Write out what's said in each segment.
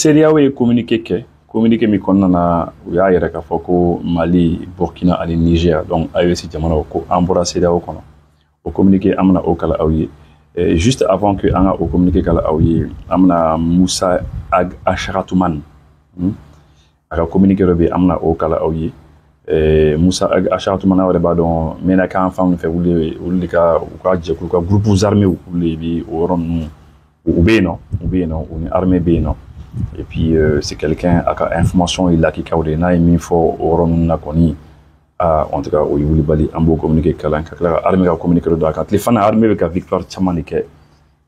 CEDEAO ye communiqué kɛ communiqué min kɔnɔna na u y'a yɛrɛ k'a fɔ ko Mali, Burkina ani Niger donc AES jamanaw ko an bɔra CEDEAO kɔnɔ o communiqué an bɛna o kala aw ye juste avant que an ka o communiqué kala aw ye an bɛna Musa Ag Acharatumani a ka communiqué dɔ bɛ yen an bɛna o kala aw ye Musa Ag Acharatumani aw yɛrɛ b'a dɔn MENACA an fanw fɛ olu de ka u ka jɛkulu ka groupes armés olu de bɛ o yɔrɔ ninnu u bɛ yen nɔ u ni armée bɛ yen nɔ. Et puis c'est quelqu'un à information il a qui kaudé na mi fo oron na koni en tout cas o yuli bali ambo communiquer kalan kala armée ka communiquer do ka téléphone armée ka victoire chamanike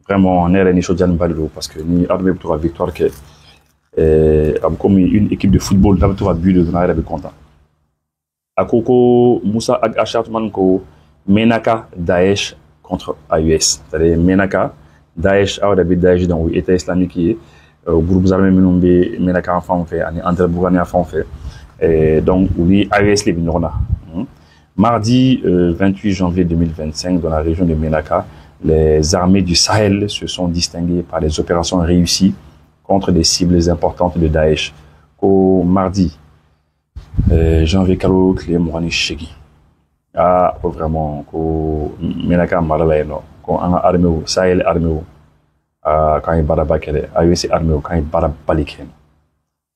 vraiment nere ni sojan balido parce que ni armée pour la victoire que comme une équipe de football d'abord to but de na arabe content akoko Musa Ag Acharatumani ko MENACA Daesh contre AES c'est-à-dire MENACA Daesh a Daesh dans l'état islamique groupes armés minnu bɛ MENACA fanw fɛ ani entre Burkina fanw fɛ donc u ni AES le bɛ ɲɔgɔn na. Mardi 28 janvier 2025 dans la région de MENACA, les armées du Sahel se sont distinguées par des opérations réussies contre des cibles importantes de Daesh. Au mardi janvier kalo tile 28 vraiment ko MENACA mara la yen nɔ ko an ka armée Sahel armée quand il baraba kele AES armée quand il baraba liken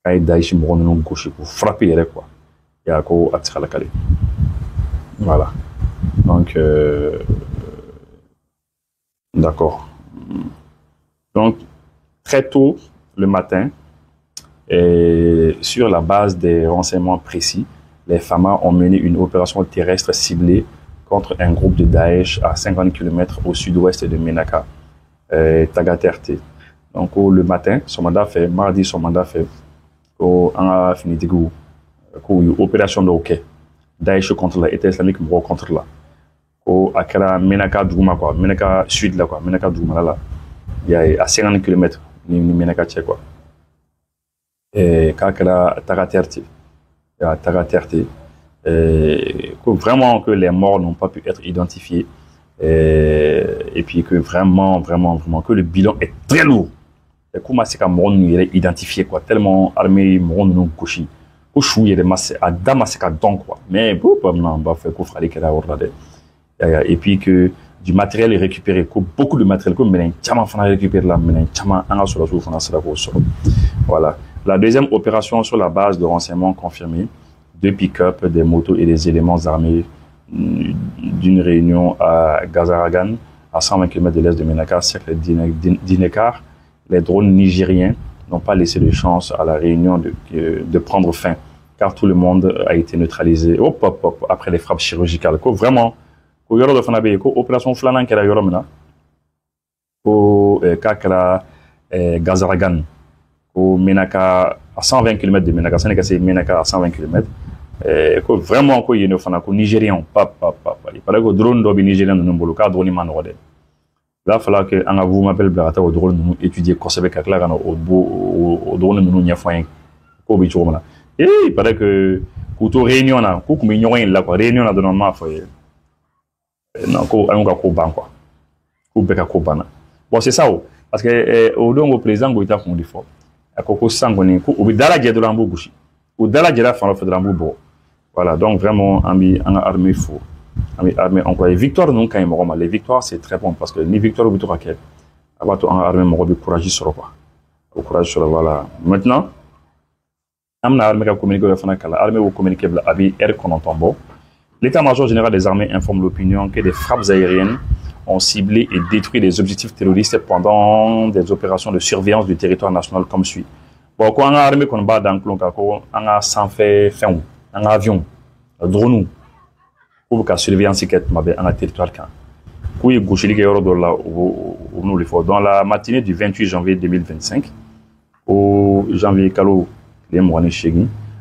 quand il Daesh mɔgɔ ninnu gosi ko frapper yɛrɛ quoi ya ko atikala kale voilà donc d'accord donc très tôt le matin sur la base des renseignements précis les FAMA ont mené une opération terrestre ciblée contre un groupe de Daesh à 50 km au sud-ouest de MENACA Tagaterte. Donc le matin, son mandat fait, mardi son mandat fait, on a fini de go, opération de OK. Daesh contre la État islamique, moi contre la. Au akara MENACA Douma quoi, MENACA sud là quoi, MENACA Douma là, il y a à 50 km ni MENACA tchèque quoi. Et kakara Tagaterte, il y a Tagaterte, vraiment que les morts n'ont pas pu être identifiés. Et puis que vraiment que le bilan est très lourd. Et comment c'est qu'on identifié quoi tellement armée mon couchi au chou il y a des masses à damasque donc quoi mais non bah fait qu'on fera les cas et puis que du matériel est récupéré que beaucoup de matériel comme mais chama fana récupérer là mais chama anga sur la source fana sera ko so voilà. La deuxième opération sur la base de renseignements confirmés, 2 pick-up, des motos et des éléments armés d'une réunion à Gazaragan, à 120 km de l'est de MENACA, cercle d'Inekar. Les drones nigériens n'ont pas laissé de chance à la réunion de prendre fin, car tout le monde a été neutralisé après les frappes chirurgicales. Vraiment, opération Flanan qui a yoromina, Kakra Gazaragan, MENACA à 120 km de MENACA, c'est MENACA à 120 km. Vraiment ko yeno fana ko nigérian il paraît que drone do bi nigérian no mbolo ka drone man wode là fala que anga vous m'appelle blata au drone nous étudier kosebe ka kala kana au drone nous nya foin ko bi choma il paraît que kuto réunion na ko kumi nyoin la ko réunion na don ma foye non ko anga ko ban quoi ko beka ko bana bon c'est ça parce que au dongo président go ita fondi fo akoko sangoni ko obi dala je do lambo gushi ou dala je la fana fo lambo bo. Voilà, donc vraiment, on a armé fou. On a armé employé. Victoire, nous, quand il m'a les victoires, c'est très bon parce que ni victoire ou victoire, on a armé mon courage sur quoi. Au courage sur voilà. Maintenant, on a armé l'armée au communiqué Abi R. Konontombo. L'état-major général des armées informe l'opinion que des frappes aériennes ont ciblé et détruit des objectifs terroristes pendant des opérations de surveillance du territoire national comme suit. Bon, quand on a armé qu'on bat dans le on a sans fait fin. Un avion, un drone, pour que la surveillance dans le territoire. Dans la matinée du 28 janvier 2025, au janvier Kalo,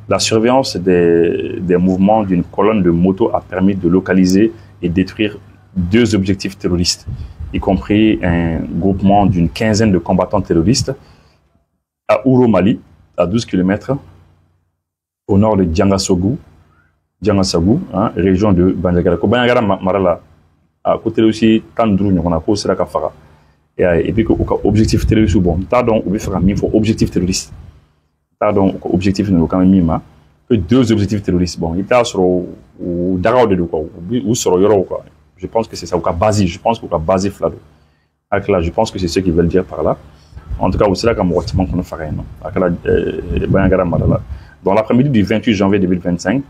la surveillance des mouvements d'une colonne de motos a permis de localiser et détruire 2 objectifs terroristes, y compris un groupement d'une quinzaine de combattants terroristes à Ouro Mali, à 12 km. Au nord de Djangasogou, hein, région de Bandiagara. Bandiagara Marala, à côté aussi, Tandrou, on a causé la Kafara. Et puis, objectif terroriste, bon, donc, on veut faire un objectif terroriste. donc objectif nous quand même que 2 objectifs terroristes. Bon, il t'a sur ou d'accord de quoi ou sur euro quoi. Je pense que c'est ça ou qu'à base, je pense qu'au basé flado. Avec là, je pense que c'est ce qu'ils veulent dire par là. En tout cas, c'est là qu'on qu'on ferait non. Avec là, dans l'après-midi du 28 janvier 2025,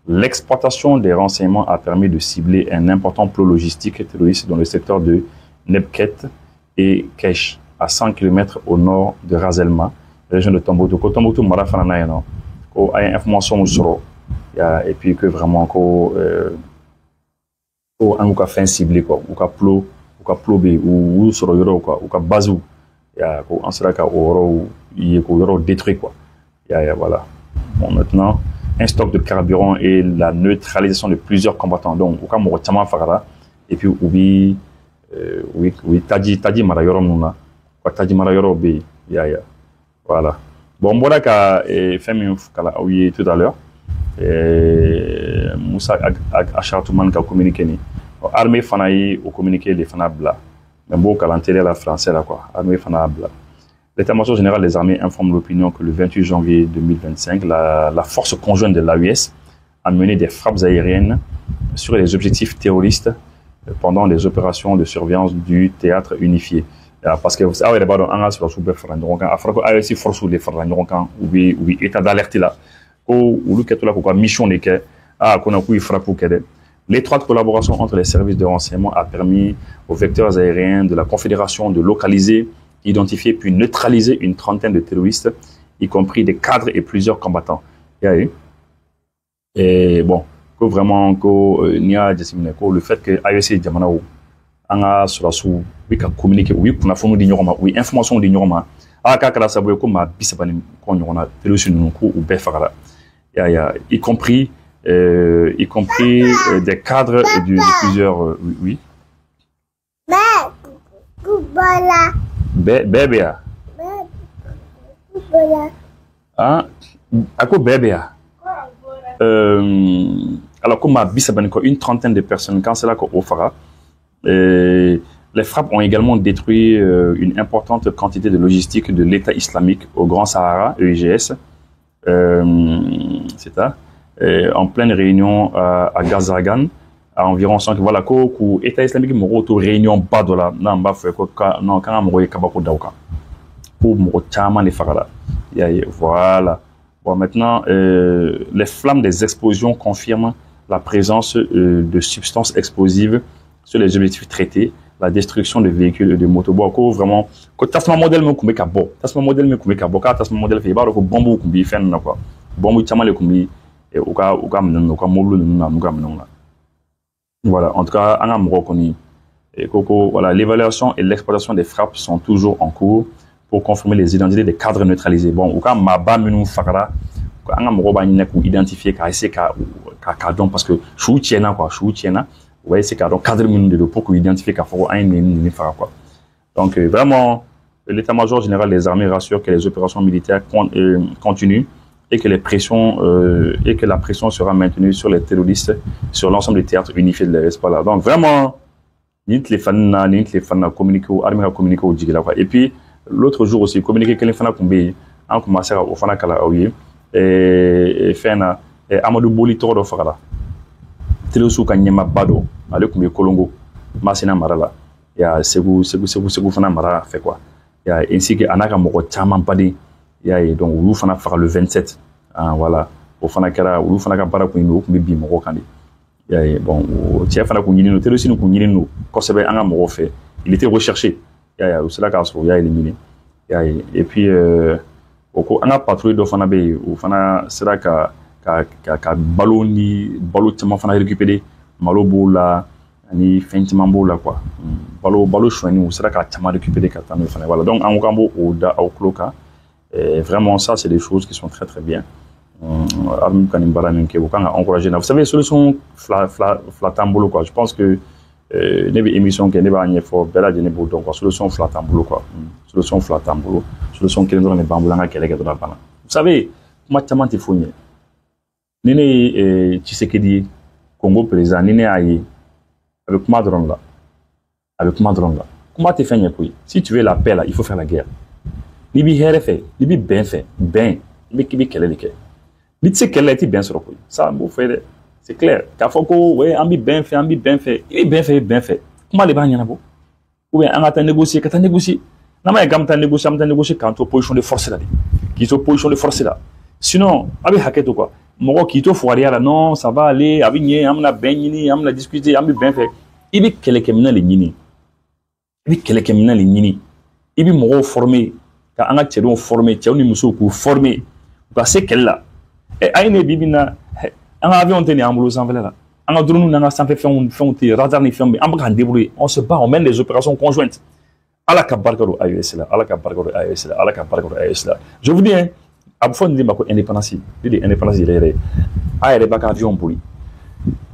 l'exploitation des renseignements a permis de cibler un important plot logistique terroriste dans le secteur de Nebket et Kesh, à 100 km au nord de Razelma, région de Tombouctou. Tombouctou, Marafana, non. Il y a information sur et puis que vraiment on a fait ciblé quoi, ou a plot, ou a plobé, ou sur euro quoi, ou a bazou, on sera qu'à euro, il y a détruit quoi. Voilà. Bon, maintenant, un stock de carburant et la neutralisation de plusieurs combattants. Donc, au cas où on fera et puis oui, tadi marayorom nuna, tadi marayorom be, voilà. Bon, voilà qu'a fait oui tout à l'heure. Moussa Achartouman qui a communiqué. Armée Fanaï a communiqué les Fanabla. Mais bon, calendrier la français là quoi. Armée Fanabla. L'état-major général des armées informe l'opinion que le 28 janvier 2025, la force conjointe de l'AUS a mené des frappes aériennes sur les objectifs terroristes pendant les opérations de surveillance du théâtre unifié. Parce que vous savez, d'abord, on a sur le sous-bef, on a aussi force ou les farans, oui, état d'alerte là, ou le mission de que, qu'on a pu frapper ou que l'étroite collaboration entre les services de renseignement a permis aux vecteurs aériens de la Confédération de localiser, identifier puis neutraliser une trentaine de terroristes, y compris des cadres et plusieurs combattants. Et bon, que vraiment, le fait que AEC Diamanao, anga sur la sous, oui, communiquer, oui, pour la fourniture d'ignorement, oui, information d'ignorement, kakala saboué comme ma bisabani, qu'on y a terroristes ou befara, y compris des cadres de plusieurs, oui. Bébé. Ah, à quoi bébé? Alors, comme ma bisabani, une trentaine de personnes, quand c'est là qu'on fera, les frappes ont également détruit une importante quantité de logistique de l'État islamique au Grand Sahara, EIGS, c'est ça, en pleine réunion à Gazagan, à environ 100 voilà, qu'au État islamique, mon auto réunion badola, non, non, quand on voit Kabako Dauka, pour mon chaman les farala. Voilà. Bon, maintenant, les flammes des explosions confirment la présence de substances explosives sur les objectifs traités, la destruction de véhicules et de motobois. Vraiment, quand tu as ce modèle, tu as ce modèle, tu as ce modèle, tu as ce bombe, tu as bombe, tu voilà, en tout cas, on a reconnu. Voilà, l'évaluation et l'exploitation des frappes sont toujours en cours pour confirmer les identités des cadres neutralisés. Bon, au cas Maba Menou Fakara, on a identifié parce que chou tiena quoi, chou tiena. Ouais, c'est cadre de pour qu'on identifie qu'à faut un quoi. Donc vraiment, l'état-major général des armées rassure que les opérations militaires continuent et que la pression sera maintenue sur les terroristes sur l'ensemble des théâtres unifiés de l'espace. Donc vraiment, les fans communiquer, l'armée a communiqué au Djigila quoi. Et puis l'autre jour aussi, communiquer que les fans ont commencé au fana kala et faire Amadou Boli Toro Fakala. Telusu Kanyama Bado, ale kumbe Kolongo, Masina Marala, ya Segu Fana Mara fait quoi. Ya ainsi que Anaka Moko Chaman Padi, ya donc Ulu Fana fera le 27. Voilà. Au Fana Kara, Ulu Fana Kabara Kuino, Kumbi Moko Kandi. Ya bon, Tia Fana Kunino, Telusu Kunino, Kosebe Anga Moko fait. Il était recherché. Ya, cela Kaso, ya éliminé. Ya, et puis, Anga patrouille de Fana Bay, ou Fana Seraka. Ka balo ni balo tellement fana récupérer malo bola ni fentima bola quoi balo choini ou sera ka tellement récupérer ka tano fana voilà donc en cambo au da au cloka vraiment ça c'est des choses qui sont très très bien armi kanimbara menke vous quand encourager vous savez solution flatambolo quoi je pense que nebe émission que neba anye fo bela de nebo donc solution flatambolo quoi solution flatambolo solution qui ne bambulanga keleke de la bana vous savez comment tellement il faut Nene Tshisekedi, Congo président, Nene Aye, avec Madron là. Avec Madron là. Comment tu fais? Si tu veux la paix là, il faut faire la guerre. Libi Here fait, Libi Ben fait, Ben. mais qui quelle est l'idée c'est qu'elle est bien sur le coup ça vous fait c'est clair qu'à faut que ouais ambi bien fait et bien fait comment les bagnes n'abo ou bien on a négocier quand négocier n'a pas comme t'as négocier quand tu position de force là qui sont position de force là sinon abi hacket ou quoi moi qui te foirer là non ça va aller abi nie amna ben ni amna discuter ambi bien fait il est quel est les nini il est quel est les nini il est moi formé quand on a tiré formé tu as une muso pour former parce que qu'elle là et aïe bibina on a avion tenu en boulot sans là on a drone on a sans fait radar ni fait on va débrouiller on se bat on mène les opérations conjointes à la cabargaro AES là à la cabargaro AES là à la cabargaro AES là je vous dis hein à fond de ma indépendance dit indépendance il est aïe ba avion bouli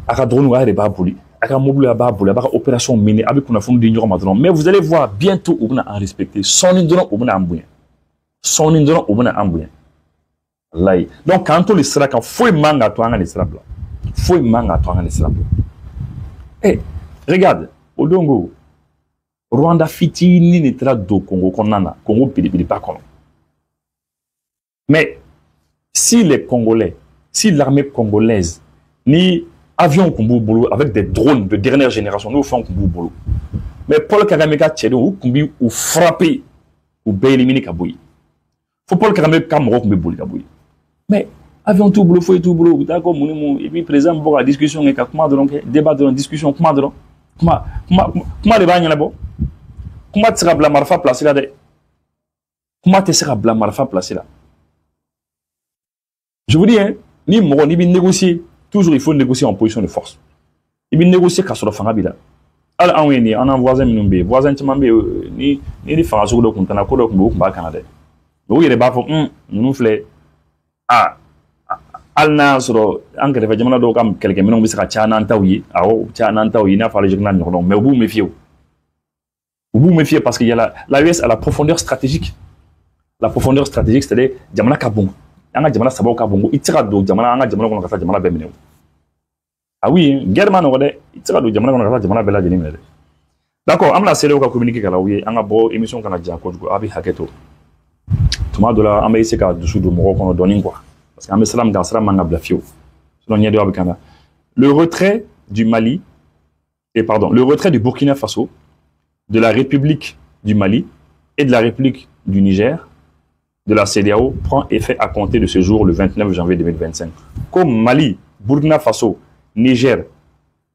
aka drone aïe ba bouli aka mobile ba bouli ba opération menée avec qu'on a fond de madron mais vous allez voir bientôt on va en respecter son indron on va embouiller son indron on va embouiller Lai. Donc quand on les sera quand faut manga toi les sera blanc. Faut manga toi les sera blanc. Eh, regarde, Odongo. Rwanda fitini ni tra do Congo konana, Congo pili pas kono. Mais si les Congolais, si l'armée congolaise ni avions kumbu bolo avec des drones de dernière génération, nous faisons kumbu bolo. Mais Paul Kagame ka tchedo ou kumbi ou frapper ou be éliminer Kaboui. Faut Paul Kagame ka moro kumbi bolo Kaboui. Mais avion tout boulot, faut tout boulot, d'accord, et puis présent pour la discussion et comment donc débat de la discussion comment les bagnes là-bas comment tu seras blanc marfa placé là comment tu seras blanc marfa placé là je vous dis hein ni moro ni bien négocier toujours il faut négocier en position de force il bien négocier qu'à sur le fanga bila alors on est en voisin minumbe voisin tu m'ambe ni fanga sur le compte na ko ko ba Canada donc il est bas nous flé ah alna soro engrais fa jamana do kam quelqu'un minon bisaka chana ntawi awo chana ntawi na fa le journal non mais vous méfiez parce qu'il y a la US a la profondeur stratégique c'est-à-dire jamana kabongo anga jamana sabo kabongo itira do jamana anga jamana ko kata jamana be minew ah oui guerre man wode itira do jamana ko kata jamana be la jeni mele d'accord amna sele ko communiquer kala oui anga bo émission kana ja ko abi haketo tuma dola amba ise ka dusu do mo ko doni quoi parce que salam dans salam manga blafio selon nya do abikana le retrait du Mali et pardon le retrait du Burkina Faso de la République du Mali et de la République du Niger de la CEDEAO prend effet à compter de ce jour le 29 janvier 2025 comme Mali Burkina Faso Niger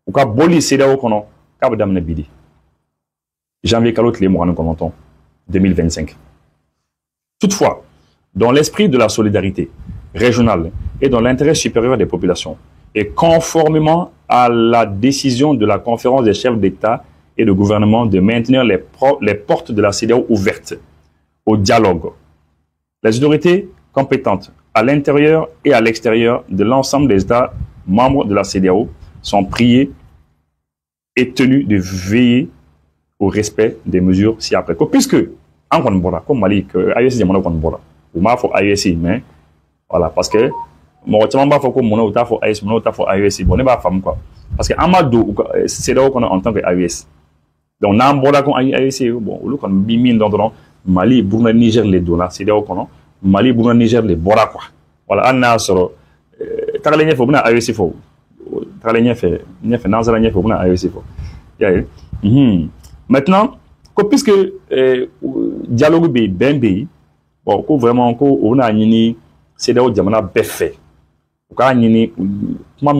ou ka boli CEDEAO kono ka badam bidi janvier kalot les mois nous 2025. Toutefois, dans l'esprit de la solidarité régionale et dans l'intérêt supérieur des populations, et conformément à la décision de la conférence des chefs d'État et de gouvernement de maintenir les portes de la CEDEAO ouvertes au dialogue, les autorités compétentes à l'intérieur et à l'extérieur de l'ensemble des États membres de la CEDEAO sont priés et tenus de veiller au respect des mesures ci-après. Puisque, en Konbora, comme Mali, AES Diamano Konbora, ou ma faut AES, mais voilà, parce que mon tellement pas faut que mon autre faut AES, mon autre faut AES, bon, n'est pas femme quoi. Parce que Amadou, c'est là qu'on a en tant que AES. Donc, Nambola qu'on AES, bon, ou qu'on bimine dans Mali, Burma, Niger, les dons, c'est là qu'on a Mali, Burma, Niger, les Bora quoi. Voilà, on a sur Taralenia, faut bien AES, faut. Taralenia fait, Nanzalania, faut bien AES, faut. Maintenant, puisque dialogue be ben bon ko vraiment ko on a ni c'est là où jamana beffe ko ka ni kuma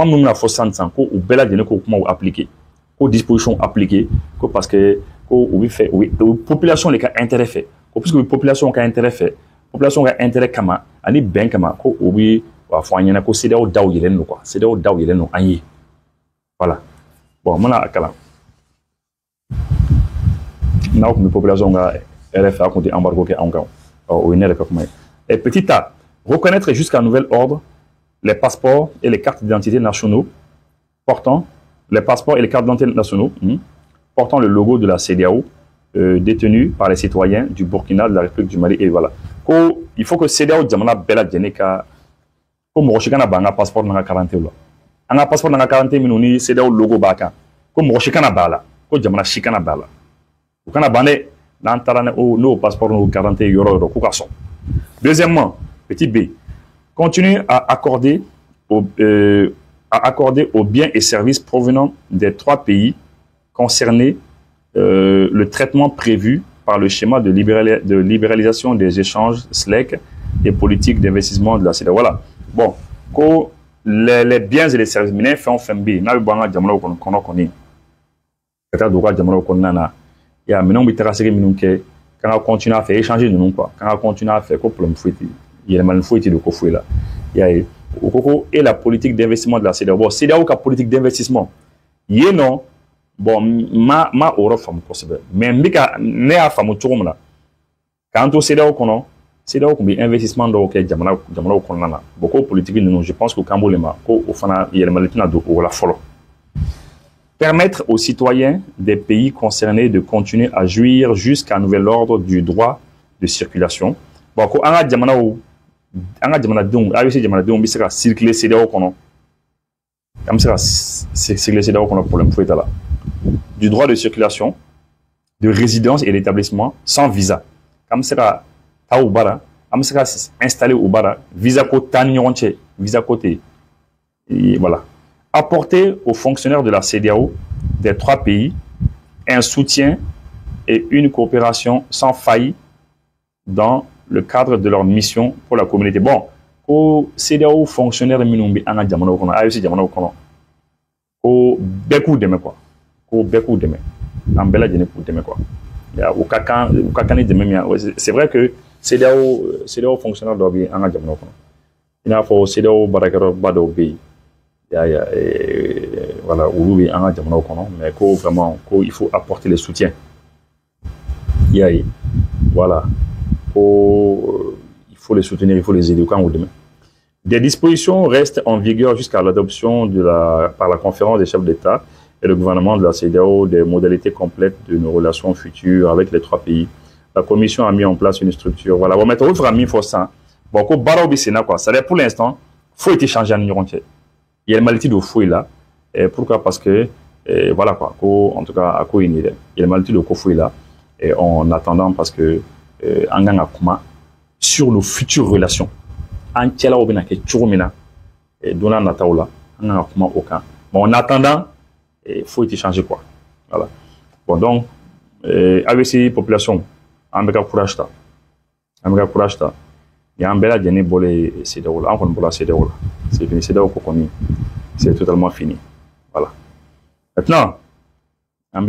muna fo sansan ko u bela de ko kuma appliquer ko disposition appliquer ko parce que ko oui fait oui population les cas intérêt fait ko puisque population ka intérêt fait population ka intérêt kama ani ben kama ko oui wa fo anyana ko c'est là où daw yelen no quoi c'est là où daw yelen no anyi voilà bon mona akala now comme population ga RFA contre embargo qui est encore au INER et petit a reconnaître jusqu'à nouvel ordre les passeports et les cartes d'identité nationaux portant les passeports et les cartes d'identité nationaux portant le logo de la CEDEAO détenu par les citoyens du Burkina, de la République du Mali et voilà. Il faut que CEDEAO jamana bela djeneka comme rochikana banga passeport na 40 là. Anga passeport na 40 minuni CEDEAO logo baka comme rochikana bala ko jamana shikana bala. Ukana bane n'antarane o no passeport no 40 euro ko kaso Deuxièmement, petit B, continue à accorder aux biens et services provenant des 3 pays concernés le traitement prévu par le schéma de libéralisation des échanges SLEC et politique d'investissement de la CEDEAO. Voilà. Bon, les biens et les services, nous faisons FMB, nous avons dit qu'on a connu. Il y a maintenant quand on continue à faire échanger nous quoi, quand on continue à faire problème fouetti, il y a mal fouetti de kofoué là. Il y a et la politique d'investissement de la CEDEAO. Bon, CEDEAO la politique d'investissement. Il y a non. Bon, ma aura femme possible. Mais mika ne a femme tout là. Quand on CEDEAO kono, CEDEAO ko bi investissement do ke jamana ko nana. Beaucoup politique nous, je pense que Kambolema ko o fana il y a mal tina do o la folo. Permettre aux citoyens des pays concernés de continuer à jouir jusqu'à nouvel ordre du droit de circulation. Bon, ko anga jamana dong, ABC jamana dong bisaka circuler CEDEAO kono. Comme ça circuler CEDEAO kono problème foueta là. Du droit de circulation, de résidence et d'établissement sans visa. Comme ça ta ubara, comme ça installé ubara, visa ko tani yonche, visa côté. Et voilà. Apporter aux fonctionnaires de la CEDEAO des 3 pays un soutien et une coopération sans faille dans le cadre de leur mission pour la communauté. Bon, au CEDEAO fonctionnaire minumbi anga jamano kono, ayusi jamano kono. Au beku deme quoi. Au beku deme. Ambela jene pour deme quoi. Ya au kakani deme mia. C'est vrai que CEDEAO fonctionnaire dobi anga jamano kono. Ina fo CEDEAO barakero bado bi. Voilà, mais vraiment, il faut apporter le soutien. Voilà, il faut les soutenir, il faut les aider. Des dispositions restent en vigueur jusqu'à l'adoption par la conférence des chefs d'État et le gouvernement de la CEDEAO des modalités complètes de nos relations futures avec les 3 pays. La Commission a mis en place une structure. Voilà, on va mettre autre ami pour ça. Bon, quoi. Ça pour l'instant, il faut échanger en Iran. Il y a une maladie de fouille là. Pourquoi? Parce que, voilà quoi, en tout cas, il y a une maladie de fouille là. Et en attendant, parce que, sur nos futures relations, en attendant, il faut échanger quoi. Voilà. Bon, donc, avec ces populations, on a courage. Il y a un bel adjeni bolé CEDEAO là, on connaît la CEDEAO là. C'est fini, CEDEAO qu'on c'est totalement fini. Voilà. Maintenant, on a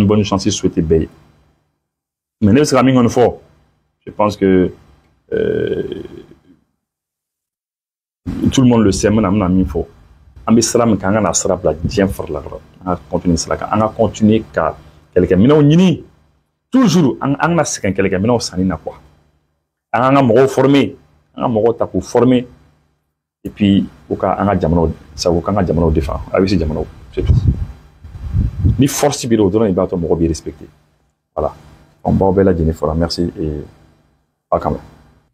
bonne chance de souhaiter bailler. Mais nous sommes une fois. Je pense que tout le monde le sait, mais on a mis fort. On a salam quand on a salam la bien fort là. On a continué cela. On a continué car quelqu'un. Mais on toujours on a quelqu'un. Mais on s'en est quoi. On a mort formé, on a mort tapu formé. Et puis, on a jamano, ça vous quand jamano défend. Avec ces jamano, c'est tout. Les forces bureau de l'on est bien respecté. Voilà. On va bien la Jennifer. Merci et à quand même.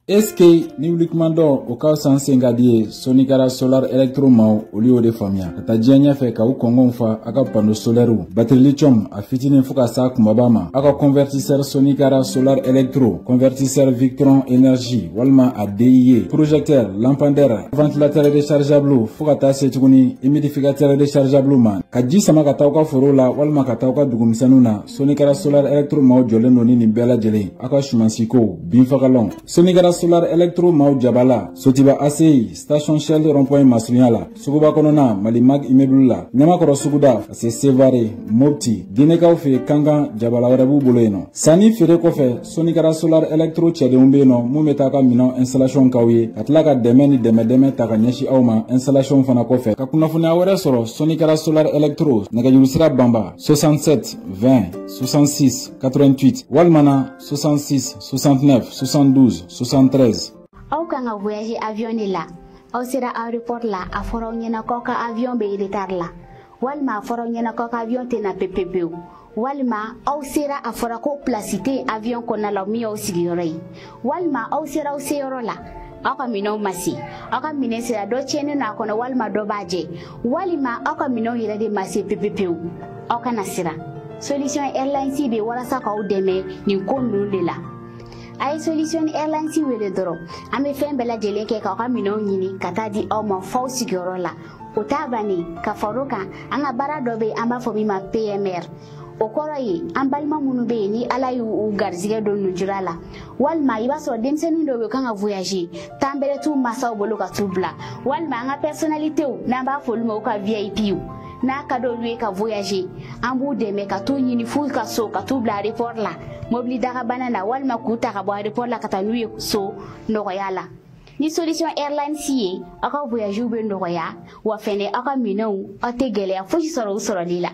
Est-ce que ni wulikmando o ka sansenga die sonikara solar electromau oli o de famia ata dianya fe ka u kongon fa aka pano solaire batterie lithium a fitini fuka sa kumabama aka convertisseur sonikara solar electro convertisseur Victron énergie walma a DIE projecteur lampadaire ventilateur rechargeable fuka ta setuguni humidificateur rechargeable man ka ji sama ka tawka forola walma ka tawka dugumsanuna sonikara solar electromau joleno ni bela jele aka shumansiko binfakalon sonikara solar electro mau jabala sotiba ACI station Shell rond-point Masriala suguba konona malimag immeuble la nyamakoro suguda ase Sevare Mopti Gineka fe kanga jabala warabu boloeno sani fere kofe sonikara solar electro chede umbeno mumetaka mino installation kawye atlaka demeni deme taka nyashi awma installation fana kofe kakunafuna awere soro sonikara solar electro nagajurusira bamba 67 20 66 88 walmana 66 69 72 73. Au kanga voyage avion la au sera aéroport la a foro nyena koka avion be retard la walma foro nyena koka avion te na PPP walma au sera a foro ko placité avion ko na la mi au sigirei walma au sera au sero la aka mino masi aka mine sera do chene na kono walma do baje walima aka mino yire de masi PPP aka nasira solution airline si be wala sa ka udeme ni ko nulu la ay solution airlines wele doro ame fen bela jele ke ka minɛnw ɲini ka taa di aw ma faw sigiyɔrɔ la o t'a bannen ka far'o kan an ka baara dɔ bɛ an b'a fɔ min ma PMR o kɔrɔ ye an balima minnu bɛ yen ni ala y'u garizigɛ don nujura la walima i b'a sɔrɔ denmisɛnnin dɔw bɛ kan ka voyager temps bɛrɛ t'u masaw bolo ka t'u bila walima an ka personnalitéw n'an b'a fɔ olu ma u ka VIP n'a ka d'olu ye ka voyager an b'u dɛmɛ ka t'u ɲini f'u ka so ka t'u bila aéroport la mobili dagabana na walima k'u ta ka bɔ aéroport la ka taa n'u ye so nɔgɔya la ni solution airlines ye aw ka voyagew bɛ nɔgɔya wa fɛnɛ aw ka minɛnw aw tɛ gɛlɛya fosi sɔrɔ u sɔrɔli la